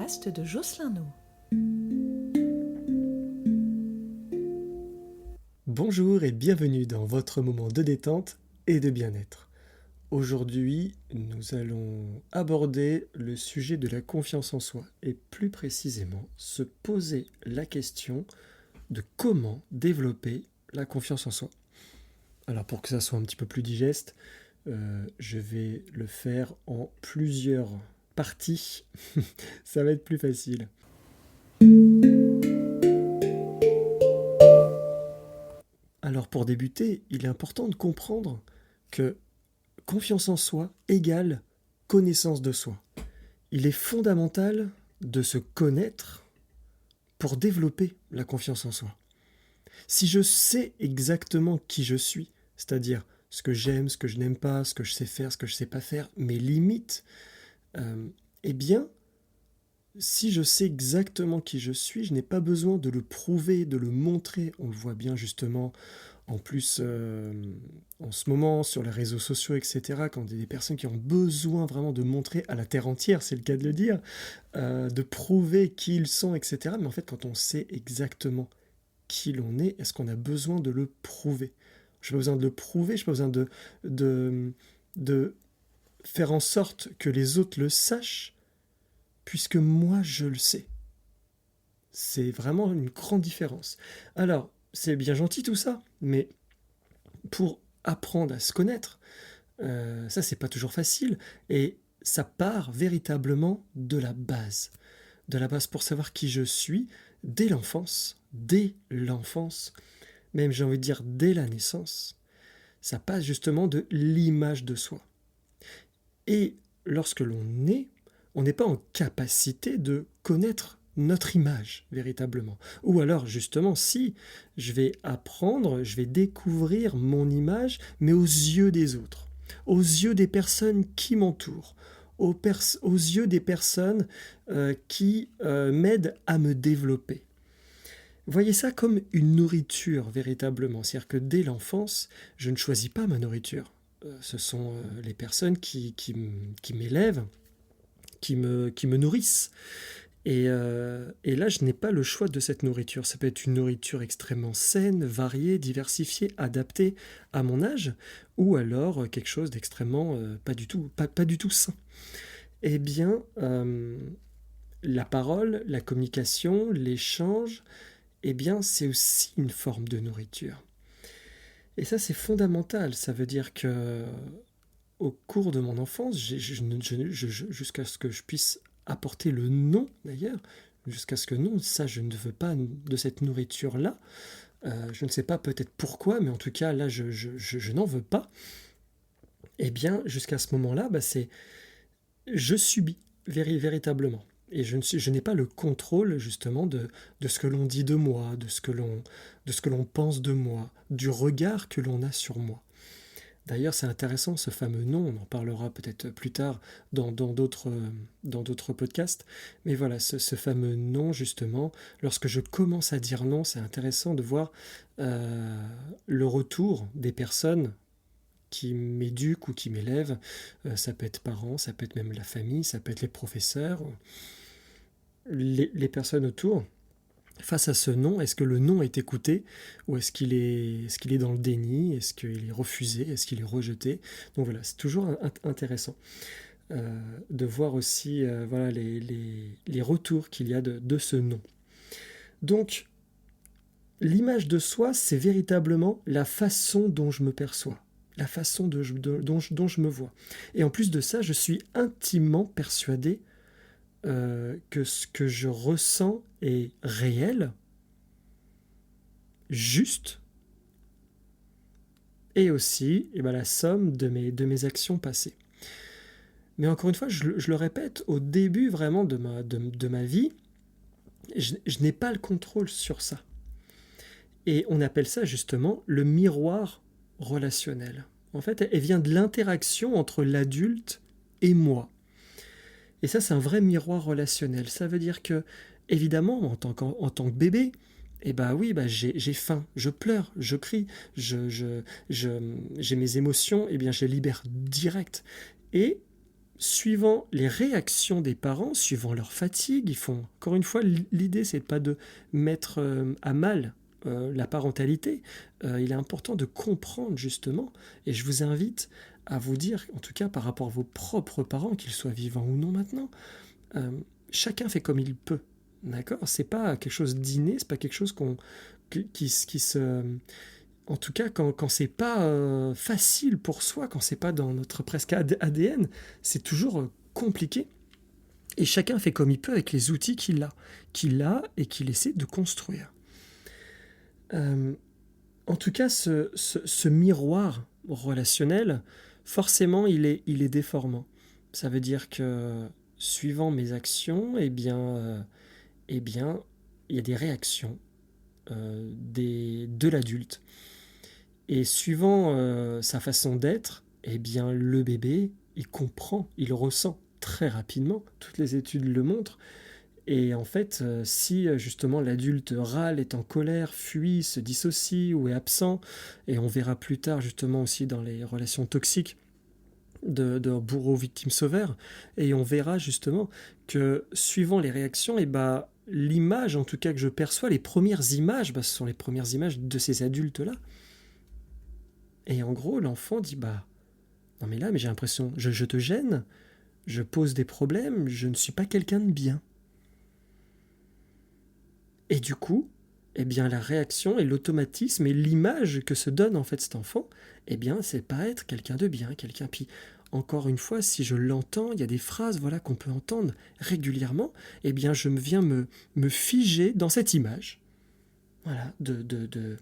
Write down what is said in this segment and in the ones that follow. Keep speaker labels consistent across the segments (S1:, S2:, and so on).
S1: podcast de Jocelyn No.
S2: Bonjour et bienvenue dans votre moment de détente et de bien-être. Aujourd'hui, nous allons aborder le sujet de la confiance en soi et plus précisément se poser la question de comment développer la confiance en soi. Alors pour que ça soit un petit peu plus digeste, je vais le faire en plusieurs parties. Ça va être plus facile. Alors pour débuter, il est important de comprendre que confiance en soi égale connaissance de soi. Il est fondamental de se connaître pour développer la confiance en soi. Si je sais exactement qui je suis, c'est-à-dire ce que j'aime, ce que je n'aime pas, ce que je sais faire, ce que je ne sais pas faire, mes limites, eh bien, si je sais exactement qui je suis, je n'ai pas besoin de le prouver, de le montrer. On le voit bien justement en plus en ce moment sur les réseaux sociaux, etc., quand il y a des personnes qui ont besoin vraiment de montrer à la terre entière, c'est le cas de le dire, de prouver qui ils sont, etc. Mais en fait, quand on sait exactement qui l'on est, est-ce qu'on a besoin de le prouver ? Je n'ai pas besoin de le prouver, je n'ai pas besoin de faire en sorte que les autres le sachent, puisque moi je le sais. C'est vraiment une grande différence. Alors, c'est bien gentil tout ça, mais pour apprendre à se connaître, ça c'est pas toujours facile, et ça part véritablement de la base. De la base pour savoir qui je suis dès l'enfance, même j'ai envie de dire dès la naissance. Ça passe justement de l'image de soi. Et lorsque l'on naît, on n'est pas en capacité de connaître notre image véritablement. Ou alors justement, si je vais apprendre, je vais découvrir mon image, mais aux yeux des autres, aux yeux des personnes qui m'entourent, aux yeux des personnes qui m'aident à me développer. Voyez ça comme une nourriture véritablement, c'est-à-dire que dès l'enfance, je ne choisis pas ma nourriture. Ce sont les personnes qui m'élèvent, qui me nourrissent. Et là, je n'ai pas le choix de cette nourriture. Ça peut être une nourriture extrêmement saine, variée, diversifiée, adaptée à mon âge, ou alors quelque chose d'extrêmement pas du tout sain. Eh bien, la parole, la communication, l'échange, eh bien, c'est aussi une forme de nourriture. Et ça, c'est fondamental. Ça veut dire que au cours de mon enfance, jusqu'à ce que je puisse apporter le nom, d'ailleurs, jusqu'à ce que non, ça, je ne veux pas de cette nourriture-là. Je ne sais pas peut-être pourquoi, mais en tout cas, là, je n'en veux pas. Eh bien, jusqu'à ce moment-là, je subis véritablement. Et je n'ai pas le contrôle justement de ce que l'on dit de moi, de ce que l'on pense de moi, du regard que l'on a sur moi. D'ailleurs, c'est intéressant ce fameux nom, on en parlera peut-être plus tard dans d'autres podcasts. Mais voilà, ce fameux nom justement, lorsque je commence à dire non, c'est intéressant de voir le retour des personnes qui m'éduquent ou qui m'élèvent. Ça peut être parents, ça peut être même la famille, ça peut être les professeurs, les personnes autour. Face à ce non, est-ce que le non est écouté ou est-ce qu'il est dans le déni? Est-ce qu'il est refusé? Est-ce qu'il est rejeté? Donc voilà, c'est toujours intéressant de voir aussi voilà, les retours qu'il y a de ce non. Donc, l'image de soi, c'est véritablement la façon dont je me perçois, la façon dont je me vois. Et en plus de ça, je suis intimement persuadé que ce que je ressens est réel, juste, et aussi la somme de mes actions passées. Mais encore une fois, je le répète, au début vraiment de ma vie, je n'ai pas le contrôle sur ça. Et on appelle ça justement le miroir relationnel. En fait, elle vient de l'interaction entre l'adulte et moi. Et ça, c'est un vrai miroir relationnel. Ça veut dire que, évidemment, en tant que bébé, j'ai faim, je pleure, je crie, j'ai mes émotions, je les libère direct. Et suivant les réactions des parents, suivant leur fatigue, encore une fois, l'idée c'est pas de mettre à mal la parentalité. Il est important de comprendre justement, et je vous invite à vous dire, en tout cas par rapport à vos propres parents, qu'ils soient vivants ou non maintenant, euh, chacun fait comme il peut. D'accord? C'est pas quelque chose d'inné, c'est pas quelque chose qui se. En tout cas, quand c'est pas facile pour soi, quand c'est pas dans notre presque ADN, c'est toujours compliqué. Et chacun fait comme il peut avec les outils qu'il a et qu'il essaie de construire. Euh, En tout cas, ce miroir relationnel, forcément, il est déformant. Ça veut dire que, suivant mes actions, eh bien, il y a des réactions de l'adulte. Et suivant sa façon d'être, eh bien, le bébé, il comprend, il ressent très rapidement. Toutes les études le montrent. Et en fait, si justement l'adulte râle, est en colère, fuit, se dissocie ou est absent, et on verra plus tard justement aussi dans les relations toxiques de bourreau victime sauveur, et on verra justement que suivant les réactions, et bah, l'image en tout cas que je perçois, les premières images, bah, ce sont les premières images de ces adultes-là. Et en gros, l'enfant dit bah non mais là, mais j'ai l'impression, je te gêne, je pose des problèmes, je ne suis pas quelqu'un de bien. Et du coup, eh bien, la réaction et l'automatisme et l'image que se donne en fait cet enfant, eh bien, c'est pas être quelqu'un de bien, quelqu'un. Puis, encore une fois, si je l'entends, il y a des phrases voilà, qu'on peut entendre régulièrement, eh bien, je viens me figer dans cette image, voilà, de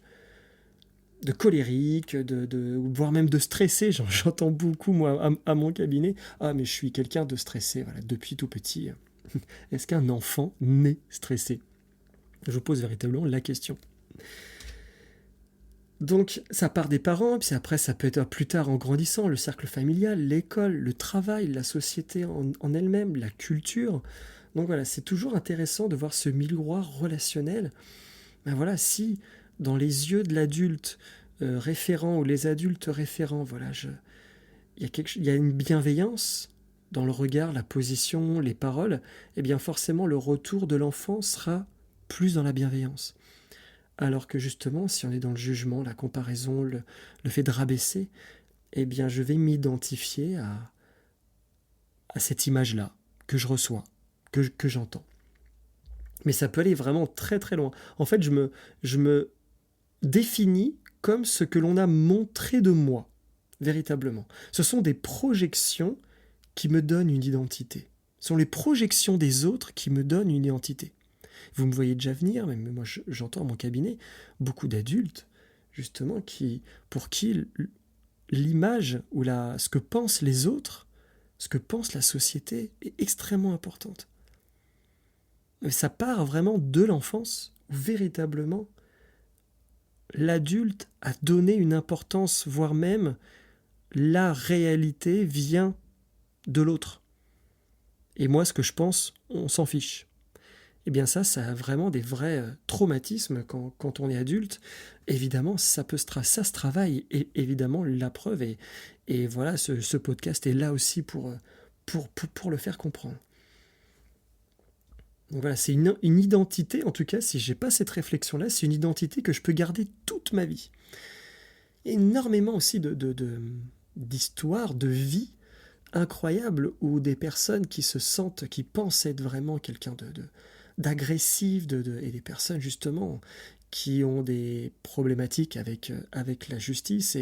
S2: colérique, voire même de stressé. J'entends beaucoup, moi, à mon cabinet, ah, mais je suis quelqu'un de stressé, voilà, depuis tout petit. Est-ce qu'un enfant naît stressé? Je vous pose véritablement la question. Donc ça part des parents, puis après ça peut être plus tard en grandissant, le cercle familial, l'école, le travail, la société en elle-même, la culture. Donc voilà, c'est toujours intéressant de voir ce miroir relationnel. Ben voilà, si dans les yeux de l'adulte référent ou les adultes référents, voilà, il y a une bienveillance dans le regard, la position, les paroles, et bien forcément le retour de l'enfant sera plus dans la bienveillance. Alors que justement, si on est dans le jugement, la comparaison, le fait de rabaisser, eh bien je vais m'identifier à cette image-là que je reçois, que j'entends. Mais ça peut aller vraiment très très loin. En fait, je me définis comme ce que l'on a montré de moi, véritablement. Ce sont des projections qui me donnent une identité. Ce sont les projections des autres qui me donnent une identité. Vous me voyez déjà venir, même moi j'entends à mon cabinet beaucoup d'adultes, justement, pour qui l'image ou ce que pensent les autres, ce que pense la société est extrêmement importante. Ça part vraiment de l'enfance, où véritablement l'adulte a donné une importance, voire même la réalité vient de l'autre. Et moi, ce que je pense, on s'en fiche. Eh bien ça a vraiment des vrais traumatismes quand on est adulte. Évidemment, ça se travaille, et évidemment, la preuve, et voilà, ce podcast est là aussi pour le faire comprendre. Donc voilà, c'est une identité, en tout cas, si j'ai pas cette réflexion-là, c'est une identité que je peux garder toute ma vie. Il y a énormément aussi d'histoires, de vie incroyables, où des personnes qui se sentent, qui pensent être vraiment quelqu'un d'agressif, et des personnes justement qui ont des problématiques avec la justice,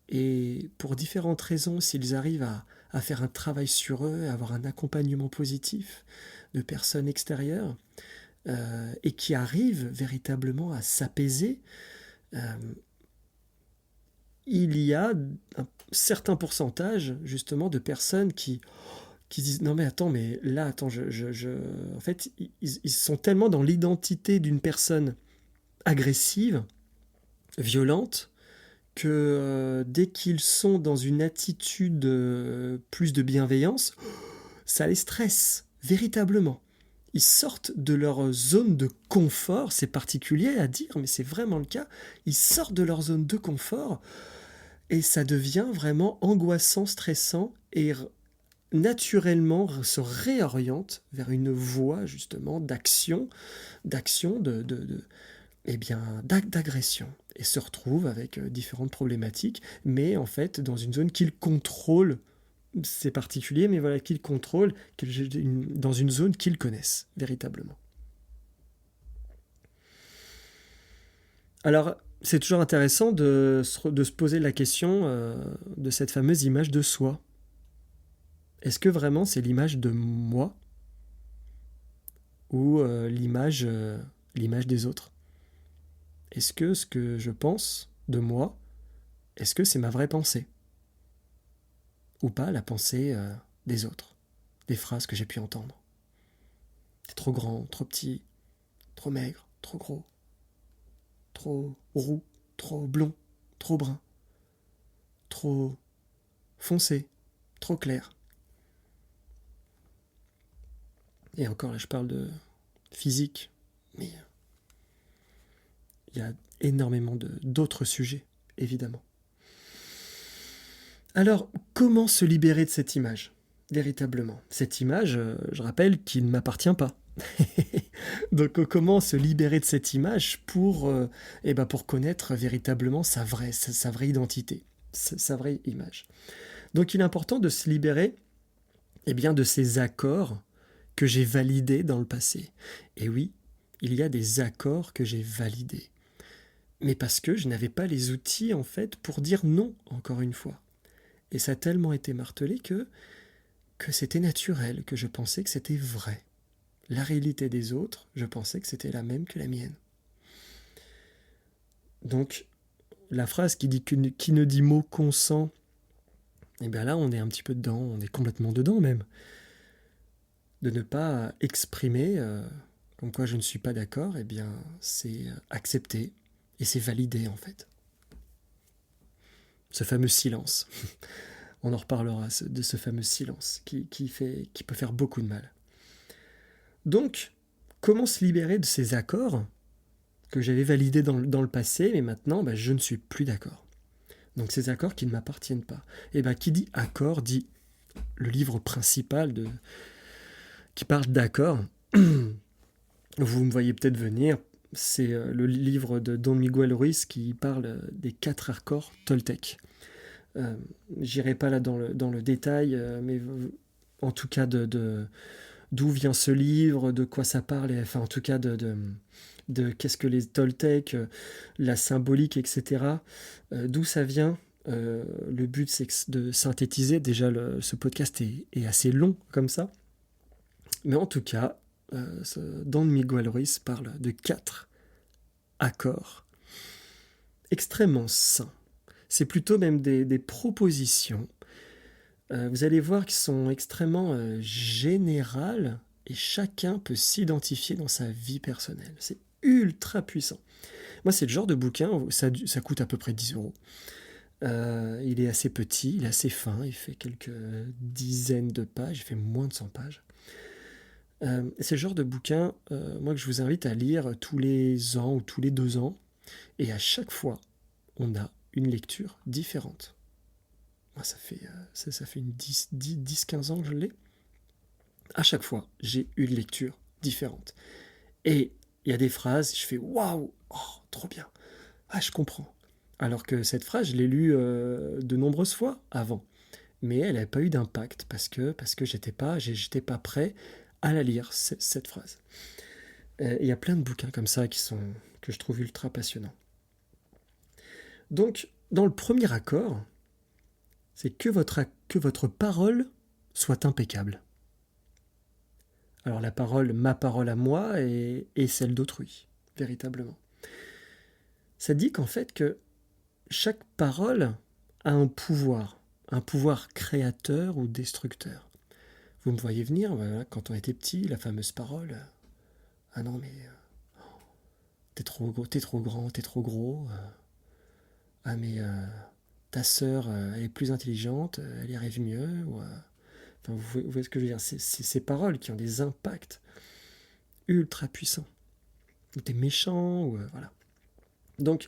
S2: et pour différentes raisons, s'ils arrivent à faire un travail sur eux, à avoir un accompagnement positif de personnes extérieures, et qui arrivent véritablement à s'apaiser, euh, il y a un certain pourcentage justement de personnes qui disent non mais attends, mais là attends, en fait ils sont tellement dans l'identité d'une personne agressive, violente, que dès qu'ils sont dans une attitude plus de bienveillance, ça les stresse véritablement. Ils sortent de leur zone de confort, c'est particulier à dire, mais c'est vraiment le cas. Ils sortent de leur zone de confort et ça devient vraiment angoissant, stressant, et naturellement se réoriente vers une voie justement d'action, d'agression, et se retrouve avec différentes problématiques, mais en fait dans une zone qu'il contrôle, c'est particulier, mais voilà, qu'il contrôle, dans une zone qu'ils connaissent véritablement. Alors, c'est toujours intéressant de se poser la question de cette fameuse image de soi. Est-ce que vraiment c'est l'image de moi ou l'image des autres? Est-ce que ce que je pense de moi, est-ce que c'est ma vraie pensée? Ou pas la pensée des autres, des phrases que j'ai pu entendre? T'es trop grand, trop petit, trop maigre, trop gros, trop roux, trop blond, trop brun, trop foncé, trop clair. Et encore là, je parle de physique, mais il y a énormément d'autres sujets, évidemment. Alors, comment se libérer de cette image, véritablement? Cette image, je rappelle, qui ne m'appartient pas. Donc, comment se libérer de cette image pour connaître véritablement sa vraie identité, sa vraie image. Donc, il est important de se libérer de ces accords que j'ai validés dans le passé. Et oui, il y a des accords que j'ai validés. Mais parce que je n'avais pas les outils, en fait, pour dire non, encore une fois. Et ça a tellement été martelé que c'était naturel, que je pensais que c'était vrai. La réalité des autres, je pensais que c'était la même que la mienne. Donc, la phrase qui dit qui ne dit mot consent, et bien là, on est un petit peu dedans, on est complètement dedans même. De ne pas exprimer comme quoi je ne suis pas d'accord, eh bien, c'est accepter et c'est valider en fait. Ce fameux silence. On en reparlera de ce fameux silence qui peut faire beaucoup de mal. Donc, comment se libérer de ces accords que j'avais validés dans le passé, mais maintenant, je ne suis plus d'accord. Donc ces accords qui ne m'appartiennent pas. Et qui dit accord dit le livre principal qui parle d'accords. Vous me voyez peut-être venir, c'est le livre de Don Miguel Ruiz qui parle des 4 accords Toltec. J'irai pas là dans le détail, mais en tout cas d'où vient ce livre, de quoi ça parle, enfin en tout cas de qu'est-ce que les Toltecs, la symbolique, etc. D'où ça vient. Le but c'est de synthétiser. Déjà ce podcast est assez long comme ça. Mais en tout cas, Don Miguel Ruiz parle de 4 accords extrêmement sains. C'est plutôt même des propositions. Vous allez voir qu'ils sont extrêmement générales et chacun peut s'identifier dans sa vie personnelle. C'est ultra puissant. Moi, c'est le genre de bouquin, ça coûte à peu près 10 euros. Il est assez petit, il est assez fin, il fait quelques dizaines de pages, il fait moins de 100 pages. C'est le genre de bouquin, moi, que je vous invite à lire tous les ans ou tous les 2 ans. Et à chaque fois, on a une lecture différente. Moi, ça fait une 10-15 ans que je l'ai. À chaque fois, j'ai une lecture différente. Et il y a des phrases, je fais waouh, oh, trop bien. Ah, je comprends. Alors que cette phrase, je l'ai lue de nombreuses fois avant. Mais elle n'avait pas eu d'impact parce que j'étais pas prêt à la lire, cette phrase. Il y a plein de bouquins comme ça que je trouve ultra passionnants. Donc, dans le premier accord, c'est que votre parole soit impeccable. Alors la parole, ma parole à moi et celle d'autrui, véritablement. Ça dit qu'en fait que chaque parole a un pouvoir créateur ou destructeur. Vous me voyez venir, voilà, quand on était petit, la fameuse parole, ah non mais t'es trop grand, t'es trop gros, ah mais ta sœur, elle est plus intelligente, elle y arrive mieux, ou, enfin, vous voyez ce que je veux dire, c'est ces paroles qui ont des impacts ultra puissants. Ou t'es méchant, ou voilà. Donc,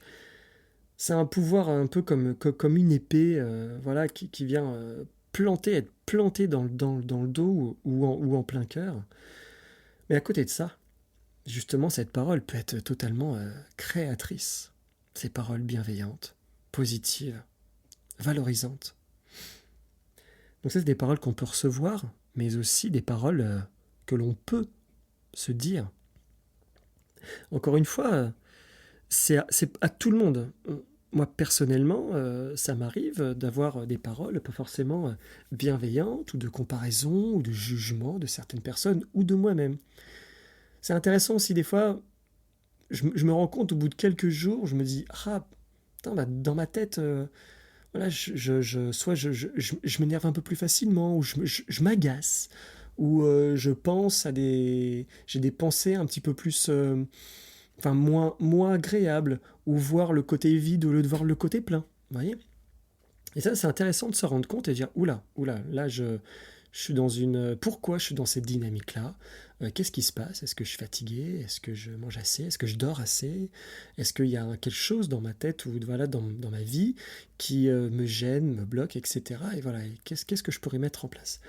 S2: c'est un pouvoir un peu comme une épée, voilà, qui vient être planté dans le dos ou en plein cœur. Mais à côté de ça, justement, cette parole peut être totalement créatrice. Ces paroles bienveillantes, positives, valorisantes. Donc ça, c'est des paroles qu'on peut recevoir, mais aussi des paroles que l'on peut se dire. Encore une fois, c'est à tout le monde. Moi, personnellement, ça m'arrive d'avoir des paroles pas forcément bienveillantes, ou de comparaison, ou de jugement de certaines personnes, ou de moi-même. C'est intéressant aussi, des fois, je me rends compte au bout de quelques jours, je me dis, ah, putain, bah, dans ma tête, voilà, soit je m'énerve un peu plus facilement, ou je m'agace, ou je pense à j'ai des pensées un petit peu plus, enfin moins agréables, ou voir le côté vide au lieu de voir le côté plein. Vous voyez? Et ça, c'est intéressant de se rendre compte et de dire, oula, là, je suis dans une. Pourquoi je suis dans cette dynamique-là? Qu'est-ce qui se passe? Est-ce que je suis fatigué? Est-ce que je mange assez? Est-ce que je dors assez? Est-ce qu'il y a quelque chose dans ma tête ou voilà, dans ma vie qui me gêne, me bloque, etc. Et voilà, et qu'est-ce que je pourrais mettre en place?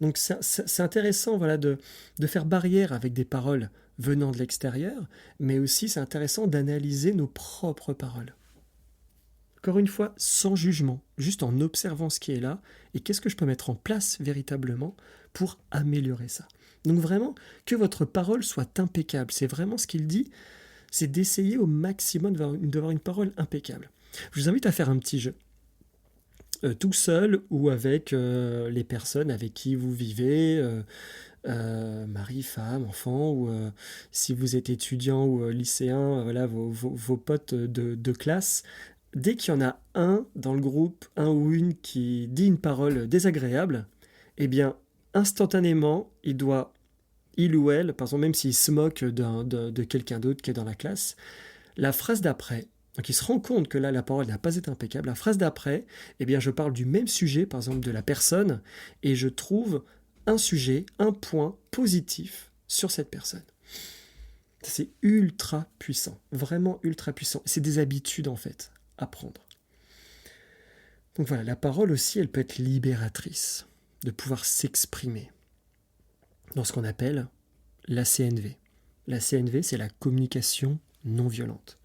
S2: Donc c'est intéressant voilà, de faire barrière avec des paroles venant de l'extérieur, mais aussi c'est intéressant d'analyser nos propres paroles. Encore une fois, sans jugement, juste en observant ce qui est là et qu'est-ce que je peux mettre en place véritablement pour améliorer ça. Donc vraiment, que votre parole soit impeccable. C'est vraiment ce qu'il dit, c'est d'essayer au maximum d'avoir une parole impeccable. Je vous invite à faire un petit jeu. Tout seul ou avec les personnes avec qui vous vivez, mari, femme, enfant, ou si vous êtes étudiant ou lycéen, voilà, vos potes de classe. Dès qu'il y en a un dans le groupe, un ou une qui dit une parole désagréable, eh bien, instantanément, il ou elle, par exemple, même s'il se moque de quelqu'un d'autre qui est dans la classe, la phrase d'après, donc il se rend compte que là, la parole n'a pas été impeccable, la phrase d'après, eh bien, je parle du même sujet, par exemple, de la personne, et je trouve un sujet, un point positif sur cette personne. C'est ultra puissant, vraiment ultra puissant. C'est des habitudes, en fait, à prendre. Donc voilà, la parole aussi, elle peut être libératrice, de pouvoir s'exprimer dans ce qu'on appelle la CNV. La CNV, c'est la communication non violente.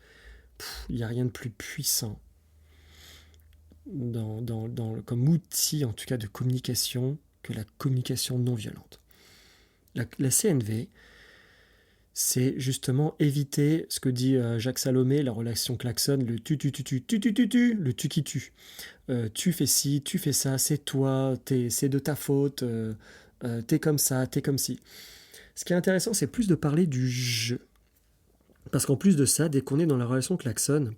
S2: Il n'y a rien de plus puissant comme outil, en tout cas, de communication que la communication non violente. La CNV, c'est justement éviter ce que dit Jacques Salomé, la relation klaxon, le le tu qui tue. Tu fais ci, tu fais ça, c'est toi, c'est de ta faute, t'es comme ça, t'es comme ci. Ce qui est intéressant, c'est plus de parler du je. Parce qu'en plus de ça, dès qu'on est dans la relation klaxon,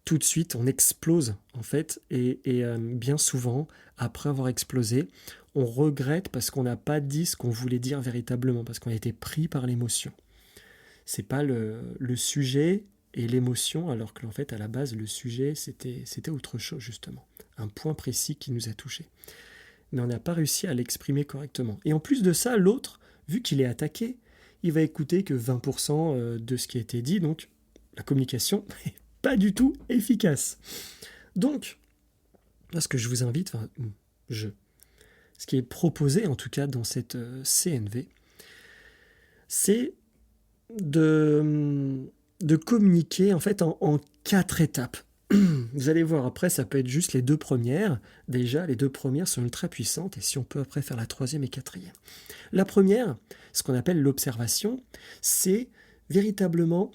S2: tout de suite, on explose, en fait, et bien souvent, après avoir explosé, on regrette parce qu'on n'a pas dit ce qu'on voulait dire véritablement, parce qu'on a été pris par l'émotion. C'est pas le sujet et l'émotion, alors que en fait, à la base, le sujet, c'était autre chose, justement. Un point précis qui nous a touchés. Mais on n'a pas réussi à l'exprimer correctement. Et en plus de ça, l'autre, vu qu'il est attaqué, il va écouter que 20% de ce qui a été dit, donc la communication n'est pas du tout efficace. Donc, là, ce que je vous invite, ce qui est proposé en tout cas dans cette CNV, c'est de communiquer en fait en 4 étapes. Vous allez voir, après, ça peut être juste les 2 premières. Déjà, les 2 premières sont ultra puissantes, et si on peut après faire la 3e et 4e. La première, ce qu'on appelle l'observation, c'est véritablement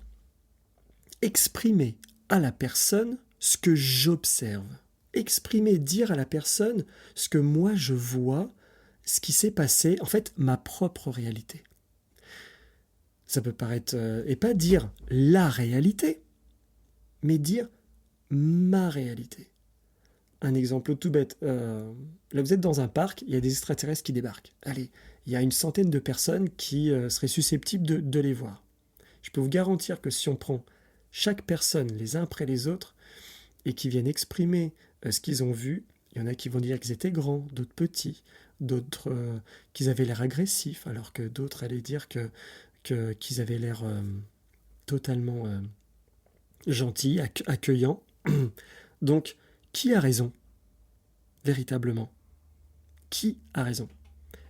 S2: exprimer à la personne ce que j'observe. Exprimer, dire à la personne ce que moi je vois, ce qui s'est passé, en fait, ma propre réalité. Ça peut paraître... et pas dire la réalité, mais dire ma réalité. Un exemple tout bête. Là, vous êtes dans un parc, il y a des extraterrestres qui débarquent. Allez, il y a une centaine de personnes qui seraient susceptibles de les voir. Je peux vous garantir que si on prend chaque personne les uns après les autres et qui viennent exprimer ce qu'ils ont vu, il y en a qui vont dire qu'ils étaient grands, d'autres petits, d'autres qu'ils avaient l'air agressifs, alors que d'autres allaient dire qu'ils avaient l'air totalement gentils, accueillants. Donc, qui a raison, véritablement? qui a raison.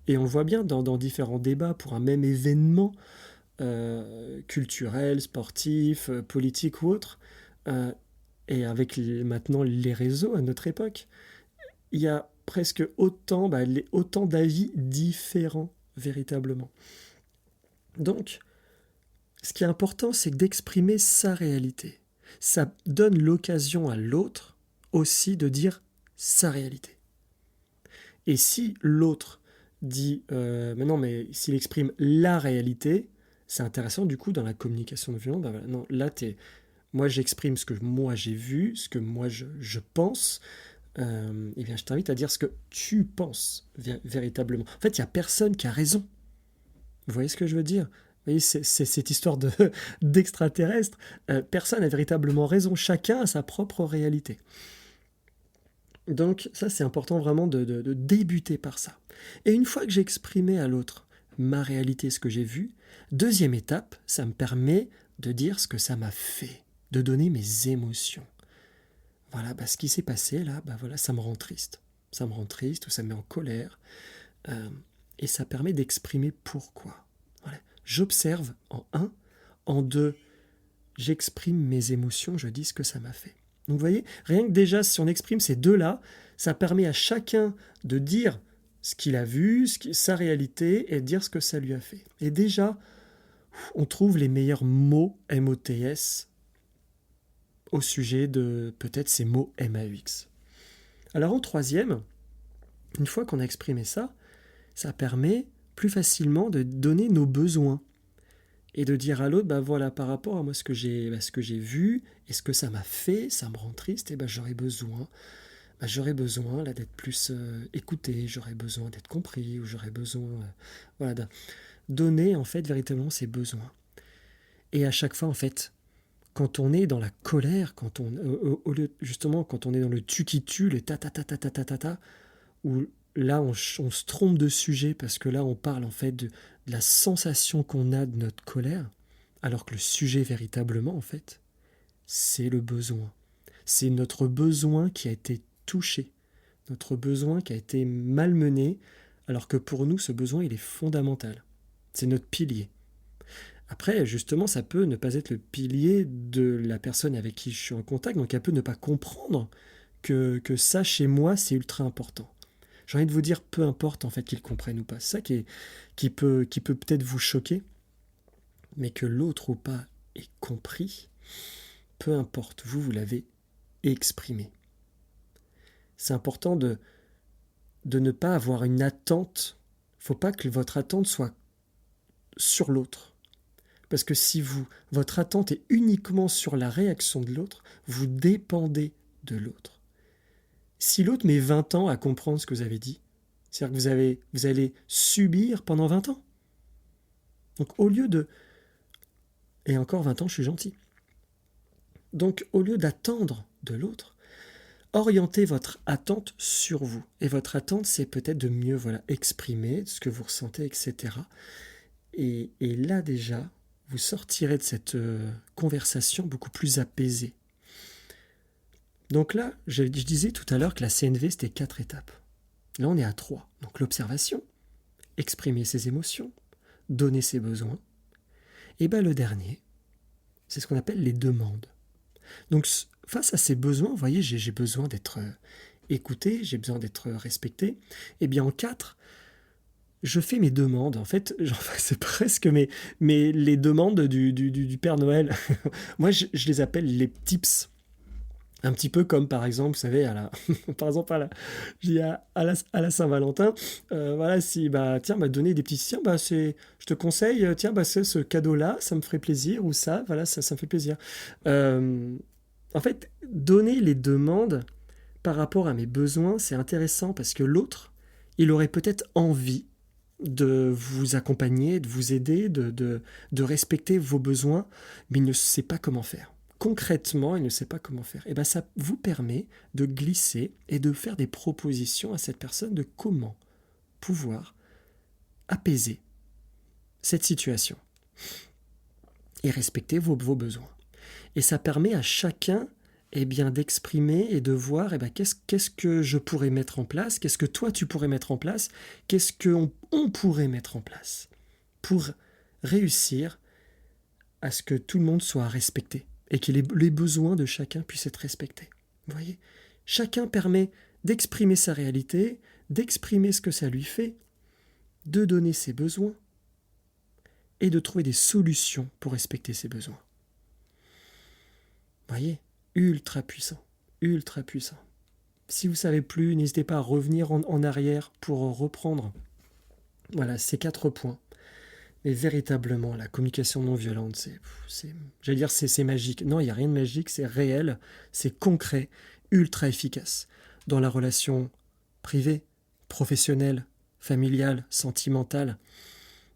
S2: Et on le voit bien dans différents débats pour un même événement culturel, sportif, politique ou autre, euh, et avec maintenant les réseaux à notre époque, il y a presque autant d'avis différents véritablement. Donc, ce qui est important, c'est d'exprimer sa réalité. Ça donne l'occasion à l'autre aussi de dire sa réalité. Et si l'autre dit mais non, mais s'il exprime la réalité, c'est intéressant du coup dans la communication non violente. Ben voilà, non, là moi j'exprime ce que moi j'ai vu, ce que moi je pense. Eh bien je t'invite à dire ce que tu penses véritablement. En fait, il n'y a personne qui a raison. Vous voyez ce que je veux dire? Vous voyez, c'est cette histoire d'extraterrestre. Personne n'a véritablement raison. Chacun a sa propre réalité. Donc ça, c'est important vraiment de débuter par ça. Et une fois que j'ai exprimé à l'autre ma réalité, ce que j'ai vu, deuxième étape, ça me permet de dire ce que ça m'a fait, de donner mes émotions. Voilà, ce qui s'est passé là, voilà, ça me rend triste. Ça me rend triste ou ça me met en colère. Et ça permet d'exprimer pourquoi. Voilà. J'observe en un, en deux, j'exprime mes émotions, je dis ce que ça m'a fait. Donc vous voyez, rien que déjà, si on exprime ces deux-là, ça permet à chacun de dire ce qu'il a vu, sa réalité, et de dire ce que ça lui a fait. Et déjà, on trouve les meilleurs mots MOTS au sujet de peut-être ces mots MAUX. Alors en troisième, une fois qu'on a exprimé ça, ça permet plus facilement de donner nos besoins et de dire à l'autre, voilà, par rapport à moi ce que j'ai vu et ce que ça m'a fait, ça me rend triste, et j'aurais besoin là d'être plus écouté, j'aurais besoin d'être compris, ou j'aurais besoin de donner en fait véritablement ses besoins. Et à chaque fois en fait, quand on est dans la colère, quand on justement quand on est dans le tu qui tue, le ta ta ta ta ta ta ta ta, où là on se trompe de sujet parce que là on parle en fait de la sensation qu'on a de notre colère, alors que le sujet véritablement en fait, c'est le besoin. C'est notre besoin qui a été touché, notre besoin qui a été malmené, alors que pour nous ce besoin il est fondamental. C'est notre pilier. Après, justement, ça peut ne pas être le pilier de la personne avec qui je suis en contact, donc elle peut ne pas comprendre que ça, chez moi, c'est ultra important. J'ai envie de vous dire, peu importe en fait qu'ils comprennent ou pas. C'est ça qui peut peut-être vous choquer, mais que l'autre ou pas ait compris, peu importe, vous l'avez exprimé. C'est important de ne pas avoir une attente. Il ne faut pas que votre attente soit sur l'autre. Parce que si votre attente est uniquement sur la réaction de l'autre, vous dépendez de l'autre. Si l'autre met 20 ans à comprendre ce que vous avez dit, c'est-à-dire que vous allez subir pendant 20 ans. Donc au lieu de... Et encore 20 ans, je suis gentil. Donc au lieu d'attendre de l'autre, orientez votre attente sur vous. Et votre attente, c'est peut-être de mieux exprimer ce que vous ressentez, etc. Et là déjà, vous sortirez de cette conversation beaucoup plus apaisée. Donc là, je disais tout à l'heure que la CNV, c'était 4 étapes. Là, on est à 3. Donc l'observation, exprimer ses émotions, donner ses besoins. Et le dernier, c'est ce qu'on appelle les demandes. Donc face à ces besoins, vous voyez, j'ai besoin d'être écouté, j'ai besoin d'être respecté. Et bien en 4, je fais mes demandes. En fait, c'est presque les demandes du Père Noël. Moi, je les appelle les tips. Un petit peu comme, par exemple, vous savez, à la Saint-Valentin, voilà, si, donner des petits, je te conseille, c'est ce cadeau-là, ça me ferait plaisir, ou ça, voilà, ça me fait plaisir. En fait, donner les demandes par rapport à mes besoins, c'est intéressant parce que l'autre, il aurait peut-être envie de vous accompagner, de vous aider, de respecter vos besoins, mais il ne sait pas comment faire. Concrètement, il ne sait pas comment faire. Et ça vous permet de glisser et de faire des propositions à cette personne de comment pouvoir apaiser cette situation et respecter vos besoins. Et ça permet à chacun eh bien, d'exprimer et de voir eh ben, qu'est-ce que je pourrais mettre en place, qu'est-ce que toi tu pourrais mettre en place, qu'est-ce qu'on pourrait mettre en place pour réussir à ce que tout le monde soit respecté et que les besoins de chacun puissent être respectés. Vous voyez, chacun permet d'exprimer sa réalité, d'exprimer ce que ça lui fait, de donner ses besoins et de trouver des solutions pour respecter ses besoins. Vous voyez, ultra puissant, ultra puissant. Si vous ne savez plus, n'hésitez pas à revenir en arrière pour reprendre ces 4 points. Et véritablement, la communication non violente, c'est magique. Non, il n'y a rien de magique, c'est réel, c'est concret, ultra efficace. Dans la relation privée, professionnelle, familiale, sentimentale,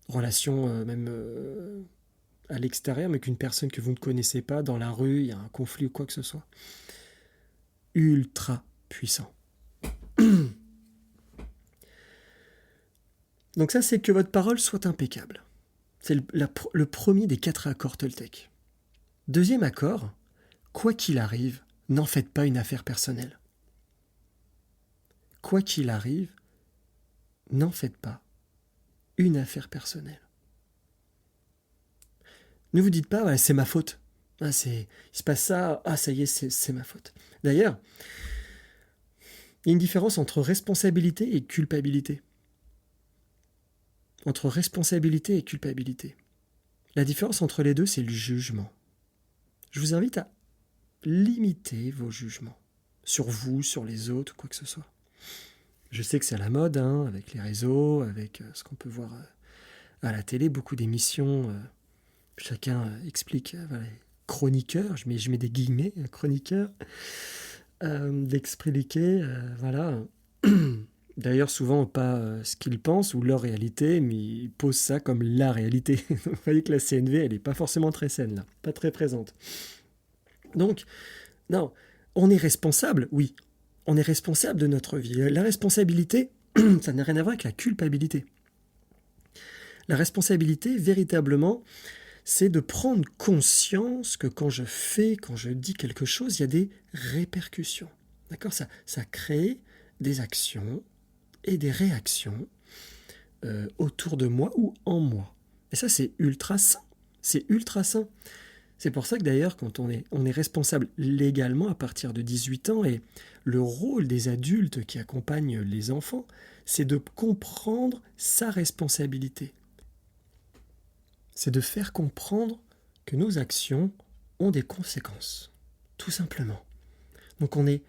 S2: relation même à l'extérieur, mais qu'une personne que vous ne connaissez pas, dans la rue, il y a un conflit ou quoi que ce soit. Ultra puissant. Donc ça, c'est que votre parole soit impeccable. C'est le premier des 4 accords Toltec. Deuxième accord, quoi qu'il arrive, n'en faites pas une affaire personnelle. Quoi qu'il arrive, n'en faites pas une affaire personnelle. Ne vous dites pas, ouais, c'est ma faute. Il se passe ça, ça y est, c'est ma faute. D'ailleurs, il y a une différence entre responsabilité et culpabilité. Entre responsabilité et culpabilité. La différence entre les deux, c'est le jugement. Je vous invite à limiter vos jugements. Sur vous, sur les autres, quoi que ce soit. Je sais que c'est à la mode, avec les réseaux, avec ce qu'on peut voir à la télé, beaucoup d'émissions. Chacun explique, chroniqueur, je mets des guillemets, chroniqueur, d'expliquer, voilà. D'ailleurs, souvent, pas ce qu'ils pensent ou leur réalité, mais ils posent ça comme la réalité. Vous voyez que la CNV, elle n'est pas forcément très saine, là, pas très présente. Donc, non, on est responsable, oui. On est responsable de notre vie. La responsabilité, ça n'a rien à voir avec la culpabilité. La responsabilité, véritablement, c'est de prendre conscience que quand je dis quelque chose, il y a des répercussions. D'accord ? Ça crée des actions et des réactions autour de moi ou en moi. Et ça, c'est ultra sain. C'est ultra sain. C'est pour ça que d'ailleurs, quand on est responsable légalement à partir de 18 ans, et le rôle des adultes qui accompagnent les enfants, c'est de comprendre sa responsabilité. C'est de faire comprendre que nos actions ont des conséquences, tout simplement. Donc on est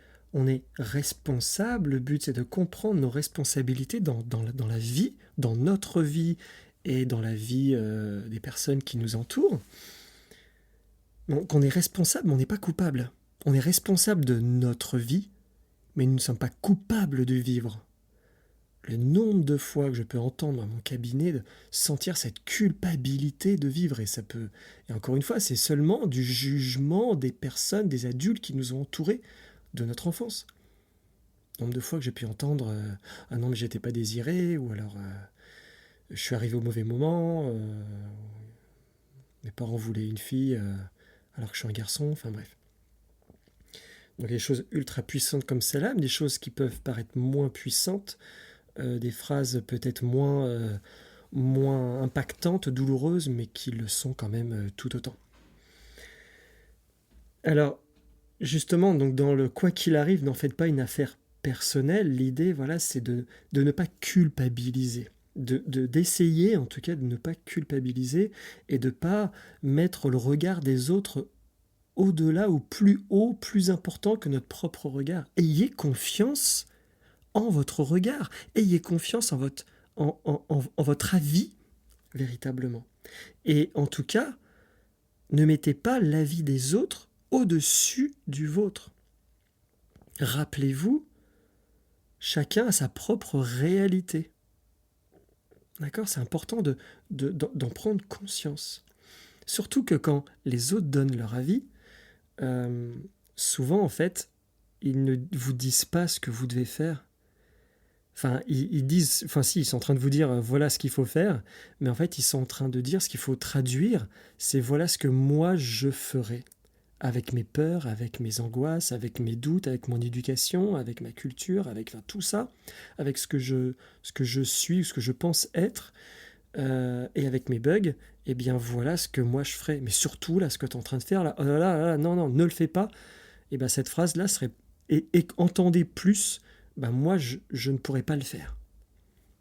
S2: responsable, le but c'est de comprendre nos responsabilités dans la vie, dans notre vie et dans la vie des personnes qui nous entourent. Donc on est responsable, mais on n'est pas coupable. On est responsable de notre vie, mais nous ne sommes pas coupables de vivre. Le nombre de fois que je peux entendre dans mon cabinet de sentir cette culpabilité de vivre, et ça peut... Et encore une fois, c'est seulement du jugement des personnes, des adultes qui nous ont entourés de notre enfance. Le nombre de fois que j'ai pu entendre ah non mais j'étais pas désiré, ou alors je suis arrivé au mauvais moment, mes parents voulaient une fille alors que je suis un garçon, enfin bref. Donc des choses ultra puissantes comme celle-là, mais des choses qui peuvent paraître moins puissantes, des phrases peut-être moins impactantes, douloureuses, mais qui le sont quand même tout autant. Alors, justement, donc dans le quoi qu'il arrive, n'en faites pas une affaire personnelle. L'idée, voilà, c'est de ne pas culpabiliser, d'essayer en tout cas de ne pas culpabiliser et de ne pas mettre le regard des autres au-delà ou plus haut, plus important que notre propre regard. Ayez confiance en votre regard, ayez confiance en votre avis, véritablement. Et en tout cas, ne mettez pas l'avis des autres au-dessus du vôtre. Rappelez-vous, chacun a sa propre réalité. D'accord ? C'est important d'en prendre conscience. Surtout que quand les autres donnent leur avis, souvent, en fait, ils ne vous disent pas ce que vous devez faire. Enfin, ils disent, enfin si, ils sont en train de vous dire voilà ce qu'il faut faire, mais en fait, ils sont en train de dire ce qu'il faut traduire, c'est voilà ce que moi je ferai avec mes peurs, avec mes angoisses, avec mes doutes, avec mon éducation, avec ma culture, avec enfin, tout ça, avec ce que je suis, ce que je pense être, et avec mes bugs, eh bien voilà ce que moi je ferais. Mais surtout, là, ce que tu es en train de faire, là, oh là là, là, non, non, ne le fais pas. Et bien cette phrase-là serait, et entendez plus, ben moi je ne pourrais pas le faire.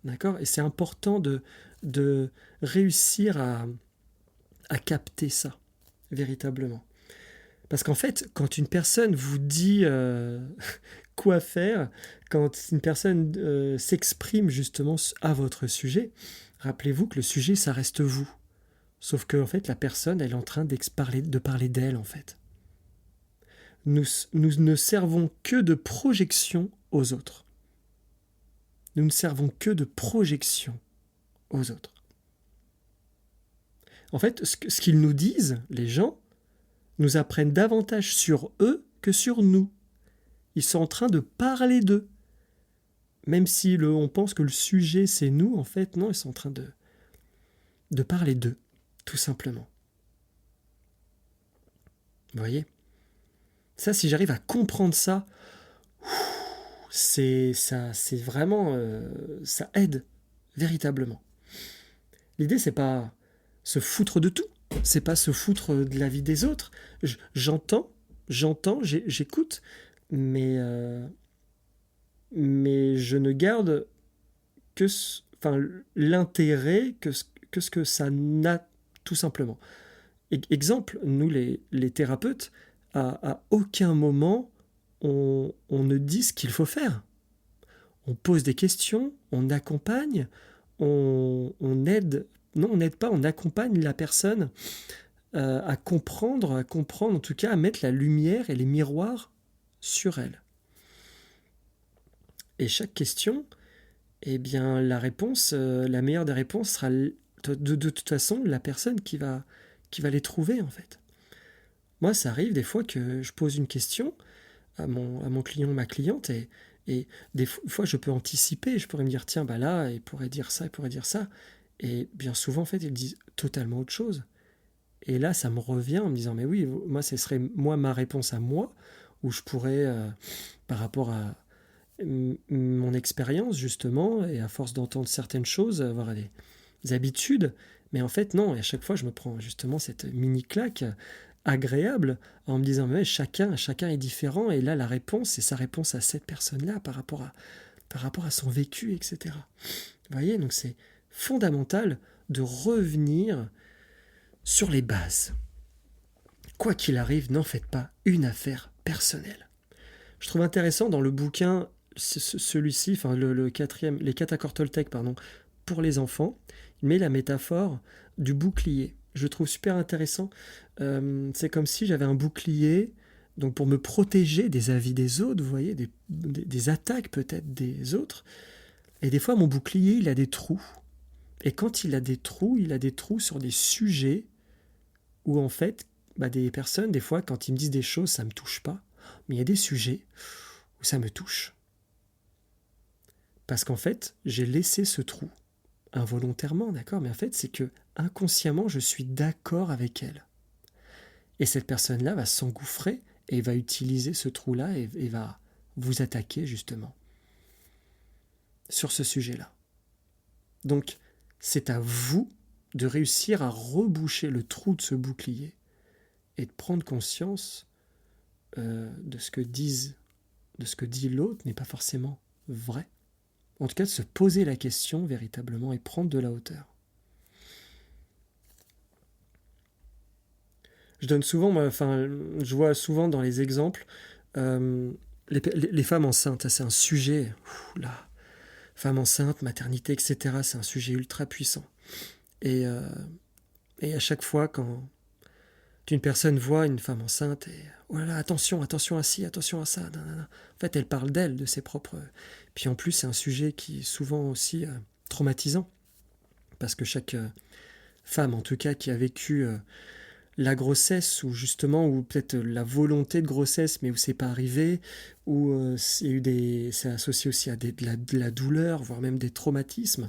S2: D'accord. Et c'est important de réussir à capter ça, véritablement. Parce qu'en fait, quand une personne vous dit quoi faire, quand une personne s'exprime justement à votre sujet, rappelez-vous que le sujet, ça reste vous. Sauf que en fait, la personne, elle est en train de parler d'elle, en fait. Nous ne servons que de projection aux autres. Nous ne servons que de projection aux autres. En fait, ce qu'ils nous disent, les gens, nous apprennent davantage sur eux que sur nous. Ils sont en train de parler d'eux. Même si on pense que le sujet c'est nous, en fait, non, ils sont en train de parler d'eux, tout simplement. Vous voyez ? Ça, si j'arrive à comprendre ça, c'est vraiment, ça aide véritablement. L'idée, c'est pas se foutre de tout, c'est pas se foutre de la vie des autres. J'entends, j'écoute, mais je ne garde que l'intérêt que ce que ça n'a tout simplement. Exemple, nous les thérapeutes, à aucun moment on ne dit ce qu'il faut faire. On pose des questions, on accompagne, on aide, non on n'aide pas, on accompagne la personne à comprendre, en tout cas à mettre la lumière et les miroirs sur elle. Et chaque question, eh bien la réponse, la meilleure des réponses sera de toute façon la personne qui va les trouver en fait. Moi, ça arrive des fois que je pose une question à mon client, ma cliente, et des fois je peux anticiper, je pourrais me dire tiens, bah là, il pourrait dire ça, il pourrait dire ça. Et bien souvent, en fait, ils disent totalement autre chose. Et là, ça me revient en me disant mais oui, moi, ce serait ma réponse à moi, où je pourrais, par rapport à mon expérience justement, et à force d'entendre certaines choses, avoir des habitudes. Mais en fait, non, et à chaque fois, je me prends justement cette mini claque agréable en me disant mais chacun est différent, et là la réponse c'est sa réponse à cette personne-là par rapport à son vécu, etc. Vous voyez, donc c'est fondamental de revenir sur les bases. Quoi qu'il arrive, n'en faites pas une affaire personnelle. Je trouve intéressant dans le bouquin celui-ci, enfin le quatrième, les 4 accords Toltec, pardon, pour les enfants, il met la métaphore du bouclier. Je le trouve super intéressant. C'est comme si j'avais un bouclier, donc pour me protéger des avis des autres, vous voyez, des attaques peut-être des autres. Et des fois, mon bouclier, il a des trous. Et quand il a des trous sur des sujets où en fait, des personnes, des fois, quand ils me disent des choses, ça ne me touche pas. Mais il y a des sujets où ça me touche. Parce qu'en fait, j'ai laissé ce trou. Involontairement, d'accord, mais en fait, c'est que inconsciemment, je suis d'accord avec elle. Et cette personne-là va s'engouffrer et va utiliser ce trou-là et va vous attaquer justement sur ce sujet-là. Donc, c'est à vous de réussir à reboucher le trou de ce bouclier et de prendre conscience de ce que dit l'autre n'est pas forcément vrai. En tout cas, de se poser la question véritablement et prendre de la hauteur. Je vois souvent dans les exemples les femmes enceintes, c'est un sujet, là, femmes enceintes, maternité, etc. C'est un sujet ultra puissant. Et à chaque fois, quand une personne voit une femme enceinte, et oh là là, attention à ci, attention à ça, nanana. En fait, elle parle d'elle, de ses propres. Puis en plus, c'est un sujet qui est souvent aussi traumatisant, parce que chaque femme, en tout cas, qui a vécu la grossesse, ou justement, ou peut-être la volonté de grossesse, mais où c'est pas arrivé, où c'est associé aussi à de la douleur, voire même des traumatismes,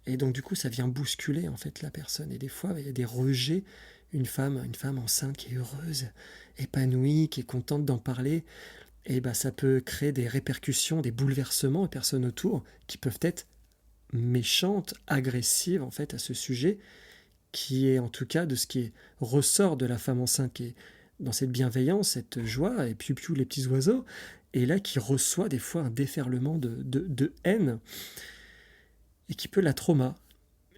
S2: et donc du coup ça vient bousculer en fait la personne, et des fois il y a des rejets, une femme enceinte qui est heureuse, épanouie, qui est contente d'en parler, et ça peut créer des répercussions, des bouleversements aux personnes autour qui peuvent être méchantes, agressives en fait à ce sujet, qui est en tout cas de ce qui ressort de la femme enceinte, qui est dans cette bienveillance, cette joie, et piou les petits oiseaux, et là qui reçoit des fois un déferlement de haine, et qui peut la trauma.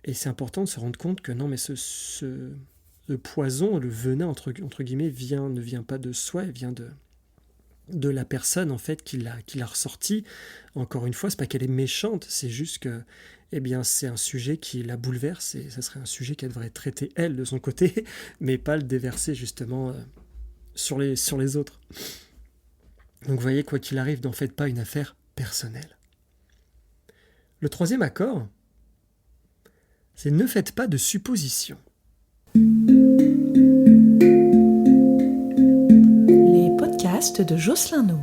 S2: Et c'est important de se rendre compte que non, mais ce poison, le venin entre guillemets, ne vient pas de soi, il vient de la personne en fait qui l'a ressorti. Encore une fois, c'est pas qu'elle est méchante, c'est juste que c'est un sujet qui la bouleverse, et ça serait un sujet qu'elle devrait traiter elle de son côté, mais pas le déverser justement sur les autres. Donc vous voyez, quoi qu'il arrive, n'en faites pas une affaire personnelle. Le troisième accord, c'est ne faites pas de suppositions.
S1: Les podcasts de Jocelyn No.